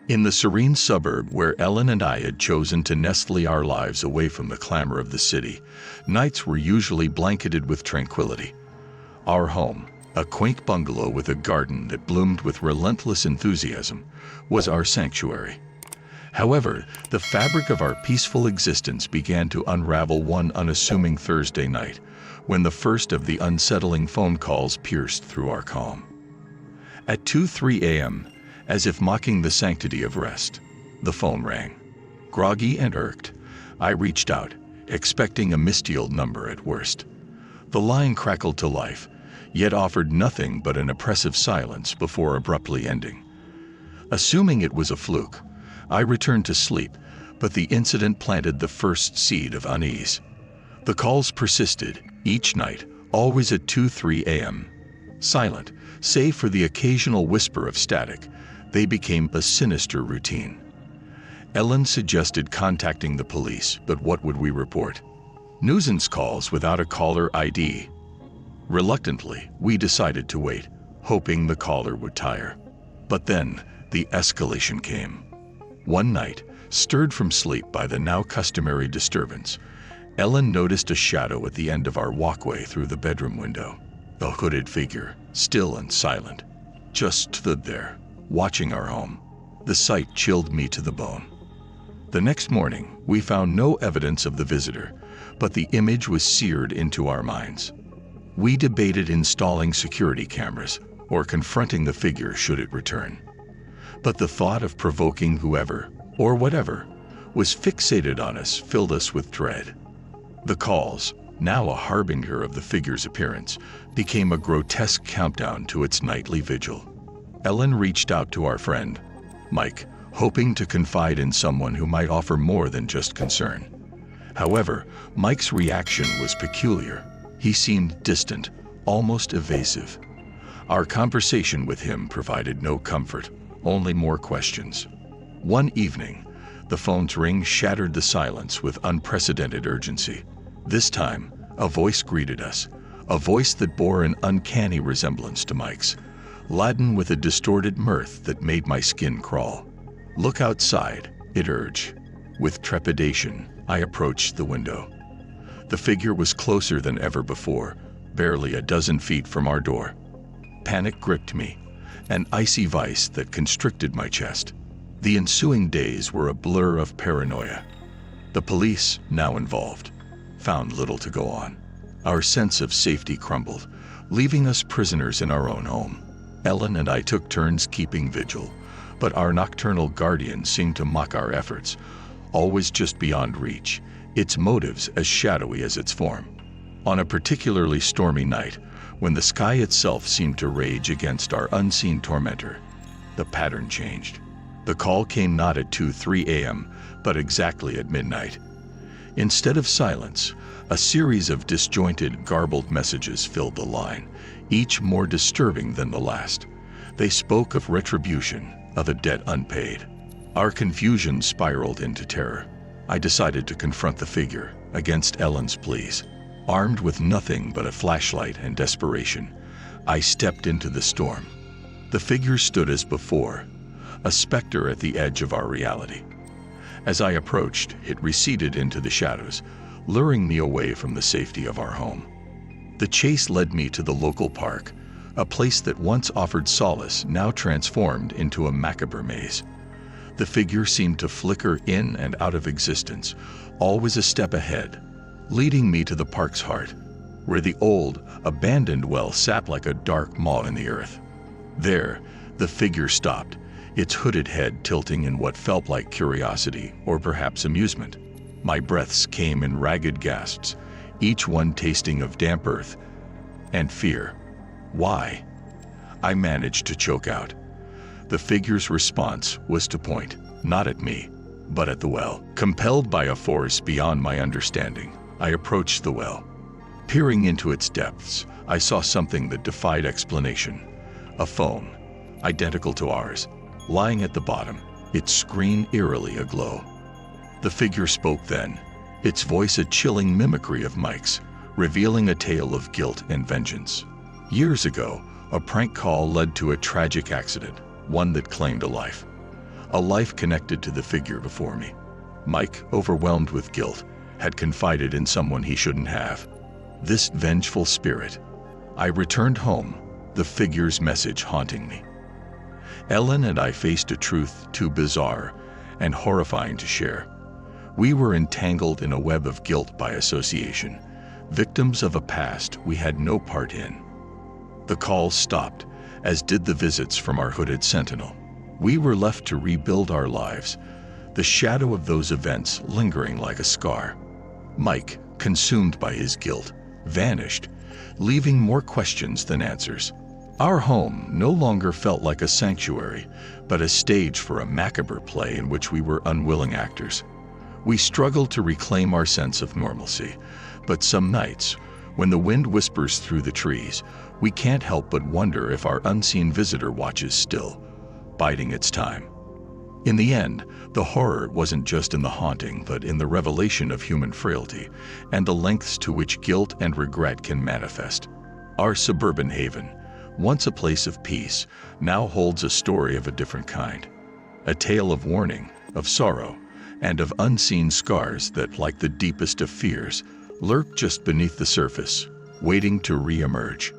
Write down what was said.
In the serene suburb where Ellen and I had chosen to nestle our lives away from the clamor of the city, nights were usually blanketed with tranquility. Our home, a quaint bungalow with a garden that bloomed with relentless enthusiasm, was our sanctuary. However, the fabric of our peaceful existence began to unravel one unassuming Thursday night, when the first of the unsettling phone calls pierced through our calm. At 2:03 a.m., as if mocking the sanctity of rest, the phone rang. Groggy and irked, I reached out, expecting a misdialed number at worst. The line crackled to life, yet offered nothing but an oppressive silence before abruptly ending. Assuming it was a fluke, I returned to sleep, but the incident planted the first seed of unease. The calls persisted, each night, always at 2:03 a.m. Silent, save for the occasional whisper of static, they became a sinister routine. Ellen suggested contacting the police, but what would we report? Nuisance calls without a caller ID. Reluctantly, we decided to wait, hoping the caller would tire. But then, the escalation came. One night, stirred from sleep by the now customary disturbance, Ellen noticed a shadow at the end of our walkway through the bedroom window. A hooded figure, still and silent, just stood there, watching our home. The sight chilled me to the bone. The next morning, we found no evidence of the visitor, but the image was seared into our minds. We debated installing security cameras or confronting the figure should it return. But the thought of provoking whoever, or whatever, was fixated on us, filled us with dread. The calls, now a harbinger of the figure's appearance, became a grotesque countdown to its nightly vigil. Ellen reached out to our friend, Mike, hoping to confide in someone who might offer more than just concern. However, Mike's reaction was peculiar. He seemed distant, almost evasive. Our conversation with him provided no comfort, only more questions. One evening, the phone's ring shattered the silence with unprecedented urgency. This time, a voice greeted us, a voice that bore an uncanny resemblance to Mike's, laden with a distorted mirth that made my skin crawl. "Look outside," it urged. With trepidation, I approached the window. The figure was closer than ever before, barely a dozen feet from our door. Panic gripped me, an icy vice that constricted my chest. The ensuing days were a blur of paranoia. The police, now involved, found little to go on. Our sense of safety crumbled, leaving us prisoners in our own home. Ellen and I took turns keeping vigil, but our nocturnal guardian seemed to mock our efforts, always just beyond reach, its motives as shadowy as its form. On a particularly stormy night, when the sky itself seemed to rage against our unseen tormentor, the pattern changed. The call came not at 2:03 a.m., but exactly at midnight. Instead of silence, a series of disjointed, garbled messages filled the line, each more disturbing than the last. They spoke of retribution, of a debt unpaid. Our confusion spiraled into terror. I decided to confront the figure, against Ellen's pleas. Armed with nothing but a flashlight and desperation, I stepped into the storm. The figure stood as before, a specter at the edge of our reality. As I approached, it receded into the shadows, luring me away from the safety of our home. The chase led me to the local park, a place that once offered solace, now transformed into a macabre maze. The figure seemed to flicker in and out of existence, always a step ahead, leading me to the park's heart, where the old, abandoned well sat like a dark maw in the earth. There, the figure stopped, its hooded head tilting in what felt like curiosity or perhaps amusement. My breaths came in ragged gasps, each one tasting of damp earth and fear. "Why?" I managed to choke out. The figure's response was to point, not at me, but at the well. Compelled by a force beyond my understanding, I approached the well. Peering into its depths, I saw something that defied explanation. A phone, identical to ours, lying at the bottom, its screen eerily aglow. The figure spoke then, its voice a chilling mimicry of Mike's, revealing a tale of guilt and vengeance. Years ago, a prank call led to a tragic accident, one that claimed a life. a life connected to the figure before me. Mike, overwhelmed with guilt, had confided in someone he shouldn't have. This vengeful spirit. I returned home, the figure's message haunting me. Ellen and I faced a truth too bizarre and horrifying to share. We were entangled in a web of guilt by association, victims of a past we had no part in. The calls stopped, as did the visits from our hooded sentinel. We were left to rebuild our lives, the shadow of those events lingering like a scar. Mike, consumed by his guilt, vanished, leaving more questions than answers. Our home no longer felt like a sanctuary, but a stage for a macabre play in which we were unwilling actors. We struggled to reclaim our sense of normalcy, but some nights, when the wind whispers through the trees, we can't help but wonder if our unseen visitor watches still, biding its time. In the end, the horror wasn't just in the haunting, but in the revelation of human frailty and the lengths to which guilt and regret can manifest. Our suburban haven, once a place of peace, now holds a story of a different kind. A tale of warning, of sorrow, and of unseen scars that, like the deepest of fears, lurk just beneath the surface, waiting to re-emerge.